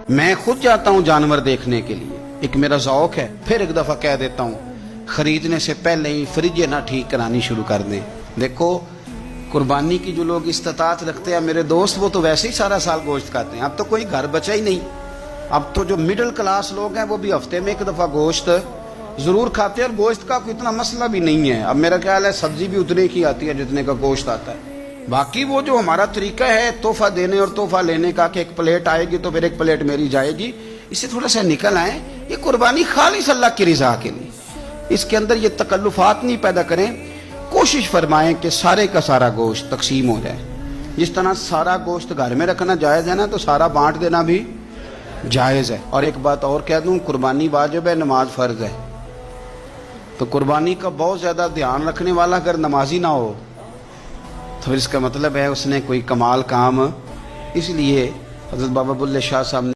میں خود جاتا ہوں جانور دیکھنے کے لیے، ایک میرا ذوق ہے۔ پھر ایک دفعہ کہہ دیتا ہوں خریدنے سے پہلے ہی فریج نہ ٹھیک کرانی شروع کر دیں۔ دیکھو قربانی کی جو لوگ استطاعت رکھتے ہیں میرے دوست، وہ تو ویسے ہی سارا سال گوشت کھاتے ہیں، اب تو کوئی گھر بچا ہی نہیں۔ اب تو جو مڈل کلاس لوگ ہیں وہ بھی ہفتے میں ایک دفعہ گوشت ضرور کھاتے ہیں، اور گوشت کا کوئی اتنا مسئلہ بھی نہیں ہے۔ اب میرا خیال ہے سبزی بھی اتنے کی آتی ہے جتنے کا گوشت آتا ہے۔ باقی وہ جو ہمارا طریقہ ہے تحفہ دینے اور تحفہ لینے کا کہ ایک پلیٹ آئے گی تو پھر ایک پلیٹ میری جائے گی، اس سے تھوڑا سا نکل آئیں۔ یہ قربانی خالص اللہ کی رضا کے لیے، اس کے اندر یہ تکلفات نہیں پیدا کریں۔ کوشش فرمائیں کہ سارے کا سارا گوشت تقسیم ہو جائے۔ جس طرح سارا گوشت گھر میں رکھنا جائز ہے نا، تو سارا بانٹ دینا بھی جائز ہے۔ اور ایک بات اور کہہ دوں، قربانی واجب ہے، نماز فرض ہے۔ تو قربانی کا بہت زیادہ دھیان رکھنے والا اگر نمازی نہ ہو تو پھر اس کا مطلب ہے اس نے کوئی کمال کام، اس لیے حضرت بابا بلے شاہ صاحب نے